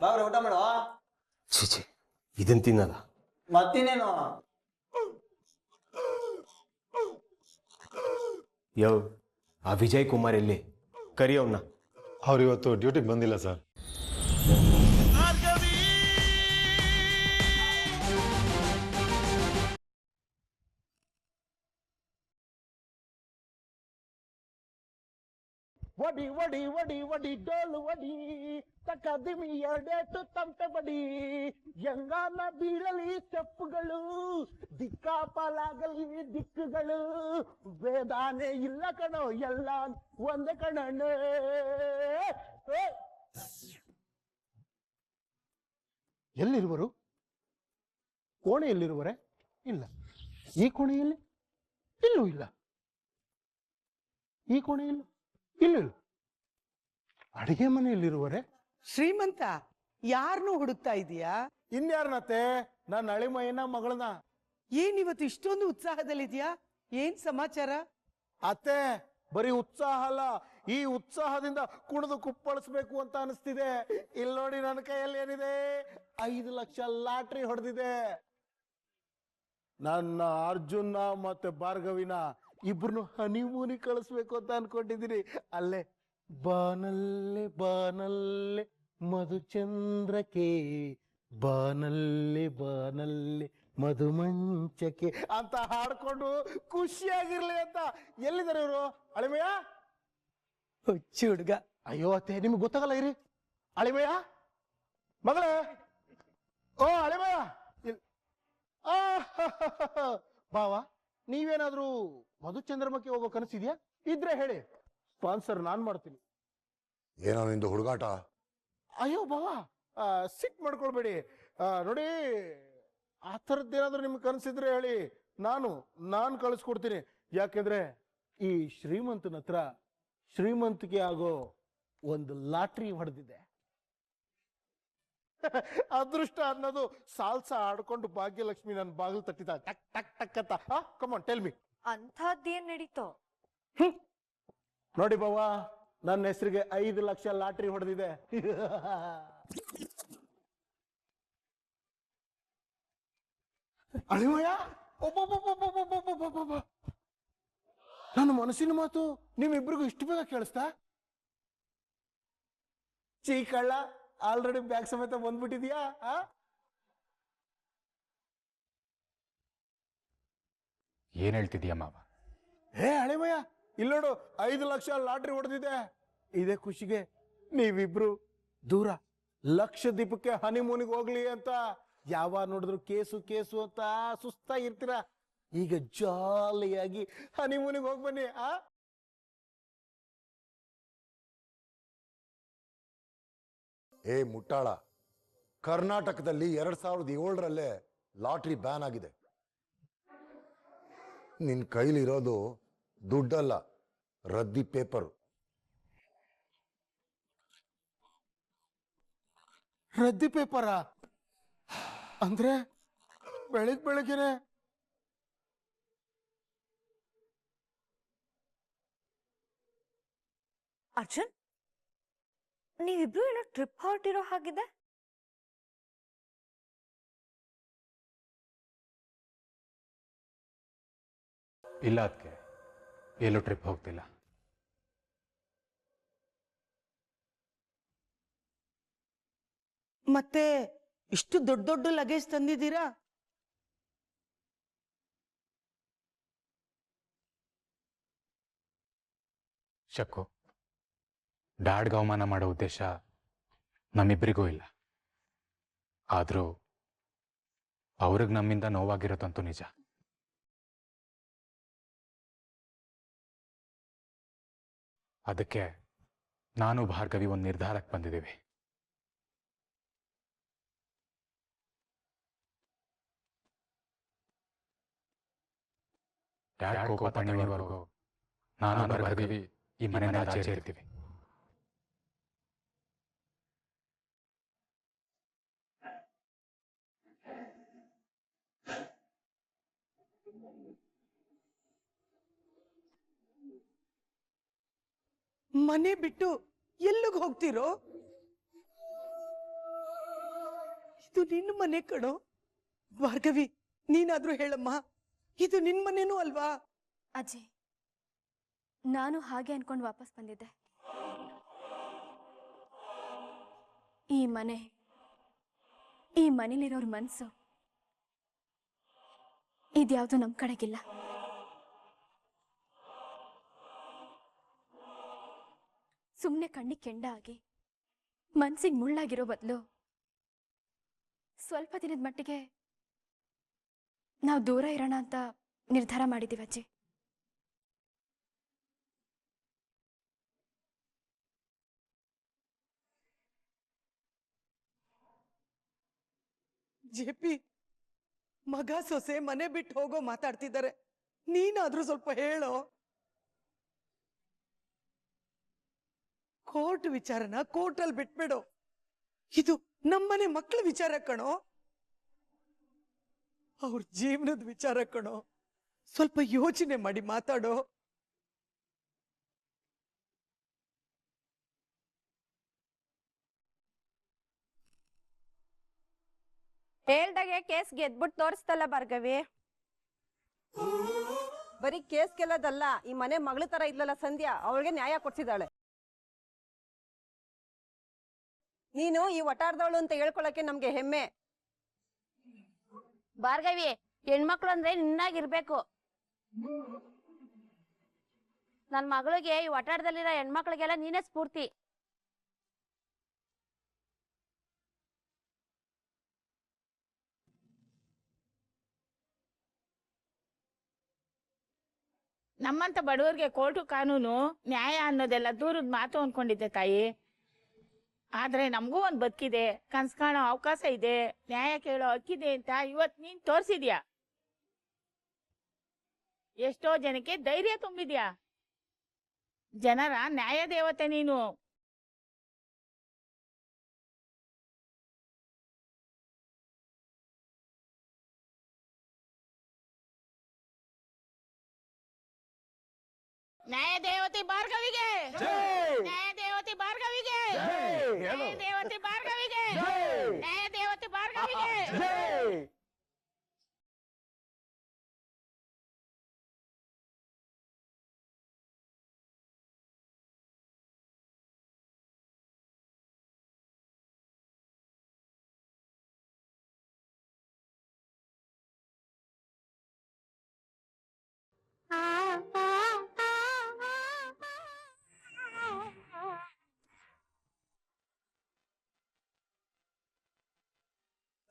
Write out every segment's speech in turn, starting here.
ಬಾವ್ರೆ ಊಟ ಮಾಡೋ. ಛೀ ಇದನ್ ತಿನ್ನಲ್ಲ ಮತ್ತಿನೇನು? ಯೋ ಆ ವಿಜಯ್ ಕುಮಾರ್ ಎಲ್ಲಿ? ಕರಿ ಅವನ್ನ. ಅವ್ರು ಇವತ್ತು ಡ್ಯೂಟಿಗೆ ಬಂದಿಲ್ಲ ಸರ್. ವಡಿ ವಡಿ ವಡಿ ವಡಿ ಡೋಲು ವಡಿ ತಕದಿಮಿ ಎರಡೇಟು ತಂಪೆ ಬಡಿ ಯಂಗಾನ ಬೀಳಲಿ ಸ್ಟೆಪ್ಪುಗಳು ದಿಕ್ಕಾಪಾಲಾಗಲಿ ದಿಕ್ಕುಗಳು ವೇದಾನೆ ಇಲ್ಲ ಕಣೋ ಎಲ್ಲ ಒಂದೇ ಕಣಣ್ಣೆ. ಎಲ್ಲಿರುವರು? ಕೋಣೆಯಲ್ಲಿರುವರೆ? ಇಲ್ಲ. ಈ ಕೋಣೆಯಲ್ಲಿ? ಇಲ್ಲೂ ಇಲ್ಲ. ಈ ಕೋಣೆಯಲ್ಲಿ? ಇಲ್ಲ. ಅಡಿಗೆ ಮನೆಯಲ್ಲಿರುವರೆ? ಶ್ರೀಮಂತ ಯಾರನ್ನೂ ಹುಡುಕ್ತಾ ಇದೀಯಾ? ಇನ್ಯಾರನತ್ತೆ? ನನ್ನ ಅಳಿಮಯ್ಯನ ಮಗಳನ್ನ. ಏನಿವತ್ತು ಇಷ್ಟೊಂದು ಉತ್ಸಾಹದಲ್ಲಿದ್ಯಾ? ಏನ್ ಸಮಾಚಾರ? ಅತ್ತೆ ಬರೀ ಉತ್ಸಾಹ ಅಲ್ಲ, ಈ ಉತ್ಸಾಹದಿಂದ ಕುಣಿದು ಕುಪ್ಪಳಿಸ್ಬೇಕು ಅಂತ ಅನಿಸ್ತಿದೆ. ಇಲ್ಲಿ ನೋಡಿ ನನ್ನ ಕೈಯಲ್ಲಿ ಏನಿದೆ, 5 ಲಕ್ಷ ಲಾಟ್ರಿ ಹೊಡೆದಿದೆ. ನನ್ನ ಅರ್ಜುನ ಮತ್ತೆ ಭಾರ್ಗವಿನ ಇಬ್ರು ಹನಿಮೂನಿಗೆ ಕಳಿಸ್ಬೇಕು ಅಂತ ಅನ್ಕೊಂಡಿದ್ದೀನಿ. ಅಲ್ಲೇ ಬಾನಲ್ಲೆ ಬಾನಲ್ಲೆ ಮಧುಚಂದ್ರಕ್ಕೆ, ಬಾನಲ್ಲೆ ಬಾನಲ್ಲೆ ಮಧುಮಂಚಕ್ಕೆ ಅಂತ ಹಾಡ್ಕೊಂಡು ಖುಷಿಯಾಗಿರ್ಲಿ ಅಂತ. ಎಲ್ಲಿದ್ದಾರೆ ಇವರು? ಅಳಿಮಯ್ಯ? ಹುಚ್ಚು ಹುಡುಗ. ಅಯ್ಯೋ ಅತ್ತೆ ನಿಮ್ಗೆ ಗೊತ್ತಾಗಲ್ಲ ಇರಿ. ಅಳಿಮಯ್ಯ ಮಗಳೇ, ಓ ಅಳಿಮಯ್ಯ. ಬಾವ, ನೀವೇನಾದ್ರೂ ಮಧುಚಂದ್ರಮಕ್ಕೆ ಹೋಗೋ ಕನಸಿದ್ಯಾ? ಇದ್ರೆ ಹೇಳಿ, ಸ್ಪಾನ್ಸರ್ ನಾನ್ ಮಾಡ್ತೀನಿ. ಏನೋ ನಿಂದು ಹುಡುಗಾಟ? ಅಯ್ಯೋ ಬಾವ, ಸಿಟ್ ಮಾಡ್ಕೊಳ್ಬೇಡಿ. ನೋಡಿ, ಆ ಥರದ್ದೇನಾದ್ರೂ ನಿಮ್ಗೆ ಕನಸಿದ್ರೆ ಹೇಳಿ, ನಾನು ಕಳಿಸ್ಕೊಡ್ತೀನಿ. ಯಾಕೆಂದ್ರೆ ಈ ಶ್ರೀಮಂತನ ಹತ್ರ ಶ್ರೀಮಂತಿಕೆ ಆಗೋ ಒಂದು ಲಾಟ್ರಿ ಹೊಡೆದಿದೆ. ಅದೃಷ್ಟ ಅನ್ನೋದು ಸಾಲ್ಸ ಆಡ್ಕೊಂಡು ಭಾಗ್ಯಲಕ್ಷ್ಮಿ ನನ್ನ ಬಾಗಿಲು ತಟ್ಟಿದ ಟಕ್ ಟಕ್ ಟಕ್ ಅಂತ. ಕಮಾನ್ ಟೆಲ್ ಮಿ, ಅಂಥದ್ದೇನ್ ನಡೀತೋ? ನೋಡಿ ಬಾವ, ನನ್ನ ಹೆಸರಿಗೆ 5 ಲಕ್ಷ ಲಾಟ್ರಿ ಹೊಡೆದಿದೆ. ಅಳಿಮಯ್ಯ, ನನ್ನ ಮನಸ್ಸಿನ ಮಾತು ನಿಮ್ಮಿಬ್ರಿಗೂ ಇಷ್ಟು ಬೇಗ ಕೇಳಿಸ್ತಾ? ಚೀಕಳ್ಳ, ಆಲ್ರೆಡಿ ಬ್ಯಾಗ್ ಸಮೇತ ಬಂದ್ಬಿಟ್ಟಿದ್ಯಾ? ಏನ್ ಹೇಳ್ತಿದ್ಯಾ ಮಾವ? ಹೇ ಅಳಿಮಯ್ಯ, ಇಲ್ಲಿ ನೋಡು, 5 ಲಕ್ಷ ಲಾಟ್ರಿ ಹೊಡೆದಿದೆ. ಇದೇ ಖುಷಿಗೆ ನೀವಿಬ್ರು ದೂರ ಲಕ್ಷದ್ವೀಪಕ್ಕೆ ಹನಿಮೂನಿಗೆ ಹೋಗ್ಲಿ ಅಂತ ಯಾವ ನೋಡಿದ್ರು ಕೇಸು ಕೇಸು ಅಂತ ಸುಸ್ತಾಗಿರ್ತೀರ. ಈಗ ಜಾಲಿಯಾಗಿ ಹನಿಮೂನಿಗೆ ಹೋಗಿ ಬನ್ನಿ. ಏ ಮುಟ್ಟಾಳ, ಕರ್ನಾಟಕದಲ್ಲಿ 2007ರಲ್ಲೇ ಲಾಟ್ರಿ ಬ್ಯಾನ್ ಆಗಿದೆ. ನಿನ್ ಕೈಲಿರೋದು ದುಡ್ಡಲ್ಲ, ರದ್ದಿ ಪೇಪರ್. ರದ್ದಿ ಪೇಪರ ಅಂದ್ರೆ ಬೆಳಗ್ಗೆನೆ? ಅರ್ಜುನ್, ನೀವಿಬ್ರು ಏನೋ ಟ್ರಿಪ್ ಹೊರಟಿರೋ ಹಾಗಿದೆ. ಇಲ್ಲ ಅದಕ್ಕೆ ಎಲ್ಲೂ ಟ್ರಿಪ್ ಹೋಗ್ತಿಲ್ಲ. ಮತ್ತೆ ಇಷ್ಟು ದೊಡ್ಡ ದೊಡ್ಡ ಲಗೇಜ್ ತಂದಿದ್ದೀರಾ? ಶಕ್ಕು, ಡ್ಯಾಡ್ಗೆ ಅವಮಾನ ಮಾಡೋ ಉದ್ದೇಶ ನಮ್ಮಿಬ್ಬರಿಗೂ ಇಲ್ಲ. ಆದರೂ ಅವ್ರಿಗೆ ನಮ್ಮಿಂದ ನೋವಾಗಿರೋದಂತೂ ನಿಜ. ಅದಕ್ಕೆ ನಾನು ಭಾರ್ಗವಿ ಒಂದು ನಿರ್ಧಾರಕ್ಕೆ ಬಂದಿದ್ದೀವಿ. ಡ್ಯಾಡ್ ಕೋಪ ತಣಿವರೆಗೂ ನಾನು ಭಾರ್ಗವಿ ಈ ಮನೆಯಿಂದ ಆಚೆ ಇರ್ತೀವಿ. ಮನೆ ಬಿಟ್ಟು ಎಲ್ಲಿಗೆ ಹೋಗ್ತಿರೋ? ಇದು ನಿನ್ನ ಮನೆ ಕಣೋ. ಭಾರ್ಗವಿ, ನೀನಾದ್ರೂ ಹೇಳಮ್ಮ, ಇದು ನಿನ್ ಮನೆನೂ ಅಲ್ವಾ? ಅಜ್ಜಿ, ನಾನು ಹಾಗೆ ಅನ್ಕೊಂಡು ವಾಪಸ್ ಬಂದಿದ್ದೆ. ಈ ಮನೇಲಿರೋರ್ ಮನ್ಸು ಇದ್ಯಾವುದು ನಮ್ ಕಡೆಗಿಲ್ಲ. ಸುಮ್ನೆ ಕಣ್ಣಿಗೆ ಕೆಂಡ ಆಗಿ ಮನ್ಸಿಗೆ ಮುಳ್ಳಾಗಿರೋ ಬದಲು ಸ್ವಲ್ಪ ದಿನದ ಮಟ್ಟಿಗೆ ನಾವು ದೂರ ಇರೋಣ ಅಂತ ನಿರ್ಧಾರ ಮಾಡಿದ್ದೀವಿ ಅಜ್ಜಿ. ಜೆಪಿ, ಮಗ ಸೊಸೆ ಮನೆ ಬಿಟ್ಟು ಹೋಗೋ ಮಾತಾಡ್ತಿದ್ದಾರೆ, ನೀನಾದ್ರೂ ಸ್ವಲ್ಪ ಹೇಳೋ. ಕೋರ್ಟ್ ವಿಚಾರನ ಕೋರ್ಟಲ್ಲಿ ಬಿಟ್ಬಿಡು. ಇದು ನಮ್ಮನೆ ಮಕ್ಕಳ ವಿಚಾರ ಕಣೋ, ಅವ್ರ ಜೀವನದ ವಿಚಾರ ಕಣೋ. ಸ್ವಲ್ಪ ಯೋಚನೆ ಮಾಡಿ ಮಾತಾಡೋ. ಹೇಳ್ದಾಗೆ ಕೇಸ್ ಗೆದ್ಬಿಟ್ಟು ತೋರಿಸ್ತಲ್ಲ ಭಾರ್ಗವಿ. ಬರೀ ಕೇಸ್ ಗೆಲ್ಲದಲ್ಲ, ಈ ಮನೆ ಮಗಳ ತರ ಇದ್ಲಲ್ಲ ಸಂಧ್ಯಾ, ಅವಳಿಗೆ ನ್ಯಾಯ ಕೊಡ್ಸಿದಾಳೆ. ನೀನು ಈ ವಟಾರದವಳು ಅಂತ ಹೇಳ್ಕೊಳಕ್ಕೆ ನಮ್ಗೆ ಹೆಮ್ಮೆ. ಭಾರ್ಗವಿ, ಹೆಣ್ಮಕ್ಳು ಅಂದ್ರೆ ನಿನ್ನಾಗಿರ್ಬೇಕು. ನನ್ ಮಗಳಿಗೆ ಈ ವಟಾರದಲ್ಲಿರೋ ಹೆಣ್ಮಕ್ಳಿಗೆಲ್ಲ ನೀನೇ ಸ್ಫೂರ್ತಿ. ನಮ್ಮಂತ ಬಡವರಿಗೆ ಕೋರ್ಟು ಕಾನೂನು ನ್ಯಾಯ ಅನ್ನೋದೆಲ್ಲ ದೂರದ ಮಾತು ಅನ್ಕೊಂಡಿದ್ದೆ ತಾಯಿ. ಆದ್ರೆ ನಮಗೂ ಒಂದ್ ಬದುಕಿದೆ, ಕನ್ಸ್ ಕಾಣೋ ಅವಕಾಶ ಇದೆ, ನ್ಯಾಯ ಕೇಳೋ ಹಕ್ಕಿದೆ ಅಂತ ಇವತ್ ನೀನ್ ತೋರ್ಸಿದ್ಯಾ. ಎಷ್ಟೋ ಜನಕ್ಕೆ ಧೈರ್ಯ ತುಂಬಿದ್ಯಾ. ಜನರ ನ್ಯಾಯ ದೇವತೆ ನೀನು. ನ್ಯಾಯ ದೇವತೆ ಭಾರ್ಗವಿಗೆ, ನ್ಯಾಯ ದೇವತೆ ಭಾರ್ಗವಿಗೆ, ನ್ಯಾಯ ದೇವತೆ ಭಾರ್ಗವಿಗೆ, ನ್ಯಾಯ ದೇವತೆ ಭಾರ್ಗವಿಗೆ.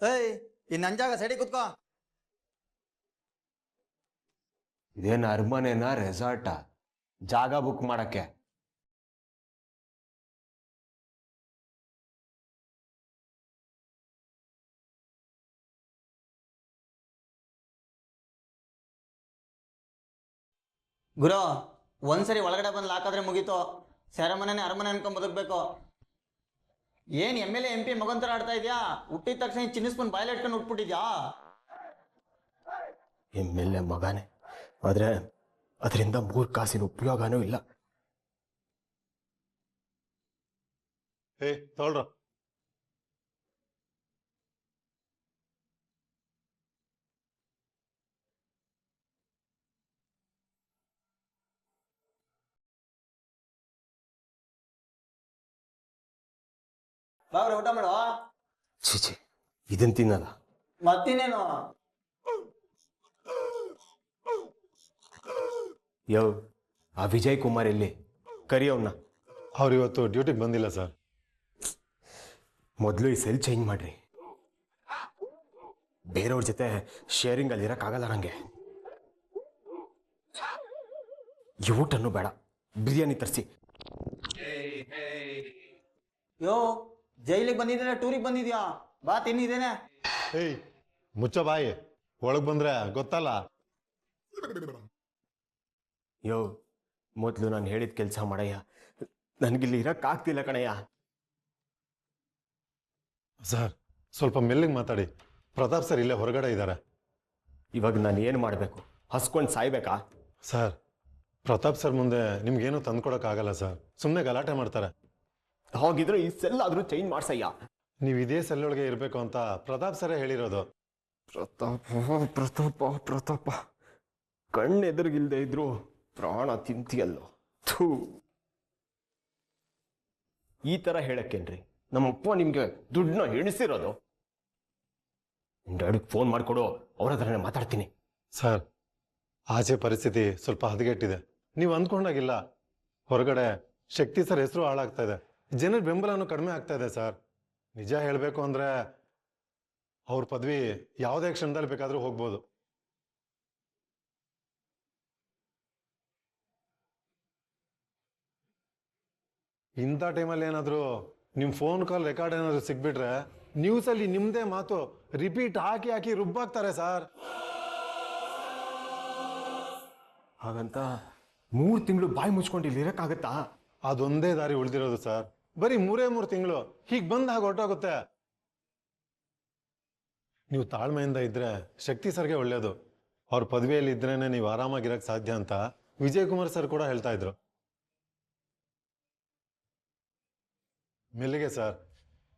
ಏಯ್, ಈ ನಂಜಾಗ ಸೈಡಿ ಕುತ್ಕೋ. ಇದೇನು ಅರಮನೆನಾ ರೆಸಾರ್ಟಾ ಜಾಗ ಬುಕ್ ಮಾಡಕ್ಕೆ? ಗುರು, ಒಂದ್ಸರಿ ಒಳಗಡೆ ಬಂದು ಲಾಕಾದ್ರೆ ಮುಗೀತು. ಸೆರೆಮನೆನೇ ಅರಮನೆ ಅನ್ಕೊಂಡ್ ಬದುಕ್ಬೇಕು. ಏನ್ MLA MP ಮಗನ್ ತರ ಆಡ್ತಾ ಇದ್ಯಾ? ಹುಟ್ಟಿದ ತಕ್ಷಣ ಚಿನ್ನಿಸ್ಕೊಂಡು ಬಾಯ್ಲ್ ಇಟ್ಕೊಂಡು ಹುಟ್ಬಿಟ್ಟಿದ್ಯಾ? MLA ಮಗನೇ, ಆದ್ರೆ ಅದರಿಂದ 3 ಕಾಸಿನ ಉಪಯೋಗನೂ ಇಲ್ಲ. ಏ ತೊಳ್ರ. ಬಾವ್ರೆ, ಊಟ ಮಾಡುವ. ಚಿಚಿ, ಇದನ್ ತಿನ್ನಲ್ಲ. ಮತ್ತಿನ್ನೇನು? ಯೋ, ಆ ವಿಜಯ್ ಕುಮಾರ್ ಎಲ್ಲಿ? ಕರಿಯವನ್ನ. ಅವ್ರು ಇವತ್ತು ಡ್ಯೂಟಿಗೆ ಬಂದಿಲ್ಲ ಸರ್. ಮೊದಲು ಈ ಸೆಲ್ ಚೇಂಜ್ ಮಾಡ್ರಿ. ಬೇರೆಯವ್ರ ಜೊತೆ ಶೇರಿಂಗ್ ಅಲ್ಲಿ ಇರಕ್ಕಾಗಲ್ಲ ನಂಗೆ. ಈ ಊಟನ್ನು ಬೇಡ, ಬಿರಿಯಾನಿ ತರಿಸಿ. ಯೋ, ಜೈಲಿಗೆ ಬಂದಿದ್ದೇನೆ, ಟೂರಿಗೆ ಬಂದಿದ್ಯಾ? ಬಾ ತಿನ್ನಿದ್ದೇನೆ. ಏಯ್ ಮುಚ್ಚ ಬಾಯಿ, ಒಳಗ್ ಬಂದ್ರೆ ಗೊತ್ತಲ್ಲ. ಯೋ, ಮೊದಲು ನಾನು ಹೇಳಿದ ಕೆಲಸ ಮಾಡಯ್ಯ, ನನಗಿಲ್ಲಿ ಇರಕ್ಕಾಗ್ತಿಲ್ಲ ಕಣಯ್ಯ. ಸರ್ ಸ್ವಲ್ಪ ಮೆಲ್ಲಿಗೆ ಮಾತಾಡಿ. ಪ್ರತಾಪ್ ಸರ್ ಇಲ್ಲೇ ಹೊರಗಡೆ ಇದ್ದಾರೆ. ಇವಾಗ ನಾನು ಏನು ಮಾಡಬೇಕು? ಹಸ್ಕೊಂಡು ಸಾಯ್ಬೇಕಾ? ಸರ್, ಪ್ರತಾಪ್ ಸರ್ ಮುಂದೆ ನಿಮ್ಗೇನು ತಂದ್ಕೊಡಕ್ಕಾಗಲ್ಲ ಸರ್. ಸುಮ್ಮನೆ ಗಲಾಟೆ ಮಾಡ್ತಾರೆ. ಹೋಗಿದ್ರು ಈ ಸೆಲ್ ಆದ್ರೂ ಚೇಂಜ್ ಮಾಡ್ಸಯ್ಯ. ನೀವು ಇದೇ ಸೆಲ್ಲೊಳಗೆ ಇರಬೇಕು ಅಂತ ಪ್ರತಾಪ್ ಸರೇ ಹೇಳಿರೋದು. ಪ್ರತಾಪ ಕಣ್ಣೆದುರಿಗಿಲ್ದೆ ಇದ್ರು ಪ್ರಾಣ ತಿಂತಿಯಲ್ಲೋ. ಥೂ, ಈ ತರ ಹೇಳಕ್ಕೇನ್ರಿ ನಮ್ಮಪ್ಪ ನಿಮ್ಗೆ ದುಡ್ಡನ್ನ ಎಣಿಸಿರೋದು? ನಿಮ್ ಡ್ಯಾಡಿಗೆ ಫೋನ್ ಮಾಡಿಕೊಡು, ಅವ್ರ ಹತ್ರನೇ ಮಾತಾಡ್ತೀನಿ. ಸರ್, ಆಚೆ ಪರಿಸ್ಥಿತಿ ಸ್ವಲ್ಪ ಹದಗೆಟ್ಟಿದೆ. ನೀವು ಅಂದ್ಕೊಂಡಾಗಿಲ್ಲ. ಹೊರಗಡೆ ಶಕ್ತಿ ಸರ್ ಹೆಸರು ಹಾಳಾಗ್ತಾ ಇದೆ, ಜನರ ಬೆಂಬಲನೂ ಕಡಿಮೆ ಆಗ್ತಾ ಇದೆ ಸರ್. ನಿಜ ಹೇಳಬೇಕು ಅಂದ್ರೆ ಅವ್ರ ಪದವಿ ಯಾವುದೇ ಕ್ಷಣದಲ್ಲಿ ಬೇಕಾದರೂ ಹೋಗ್ಬೋದು. ಇಂಥ ಟೈಮಲ್ಲಿ ಏನಾದರೂ ನಿಮ್ಮ ಫೋನ್ ಕಾಲ್ ರೆಕಾರ್ಡ್ ಏನಾದರೂ ಸಿಗ್ಬಿಟ್ರೆ ನ್ಯೂಸಲ್ಲಿ ನಿಮ್ಮದೇ ಮಾತು ರಿಪೀಟ್ ಹಾಕಿ ಹಾಕಿ ರುಬ್ಬಾಕ್ತಾರೆ ಸರ್. ಹಾಗಂತ 3 ತಿಂಗಳು ಬಾಯಿ ಮುಚ್ಕೊಂಡು ಇಲ್ಲಿ ಇರಕ್ಕಾಗತ್ತಾ? ಅದೊಂದೇ ದಾರಿ ಉಳಿದಿರೋದು ಸರ್. ಬರೀ 3 ತಿಂಗಳು ಹೀಗೆ ಬಂದ ಹಾಗೆ ಹೊರಟೋಗುತ್ತೆ. ನೀವು ತಾಳ್ಮೆಯಿಂದ ಇದ್ರೆ ಶಕ್ತಿ ಸರ್ಗೆ ಒಳ್ಳೇದು. ಅವ್ರ ಪದವಿಯಲ್ಲಿ ಇದ್ರೇನೆ ನೀವು ಆರಾಮಾಗಿರಕ್ಕೆ ಸಾಧ್ಯ ಅಂತ ವಿಜಯ್ ಕುಮಾರ್ ಸರ್ ಕೂಡ ಹೇಳ್ತಾ ಇದ್ರು. ಮೆಲ್ಲಿಗೆ ಸರ್,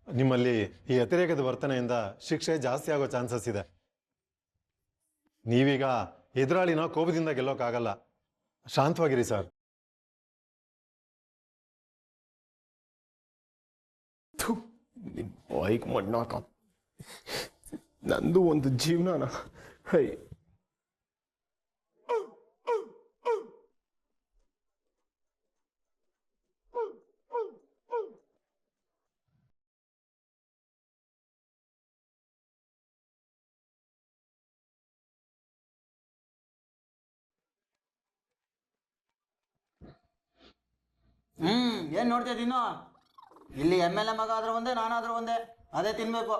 ನಿಮ್ಮಲ್ಲಿ ಈ ಅತಿರೇಕದ ವರ್ತನೆಯಿಂದ ಶಿಕ್ಷೆ ಜಾಸ್ತಿ ಆಗೋ ಚಾನ್ಸಸ್ ಇದೆ. ನೀವೀಗ ಎದುರಾಳಿನ ಕೋಪದಿಂದ ಗೆಲ್ಲೋಕ್ಕಾಗಲ್ಲ. ಶಾಂತವಾಗಿರಿ ಸರ್. ಬೈಕ್ ಮಣ್ಣಾಕ ನಂದು ಒಂದು ಜೀವನ. ಹೈ, ಏನ್ ನೋಡ್ತಾ ಇದ್ದೀನೋ? ಇಲ್ಲಿ MLA ಮಗ ಆದ್ರೂ ಒಂದೇ, ನಾನಾದ್ರೂ ಒಂದೇ, ಅದೇ ತಿನ್ಬೇಕು.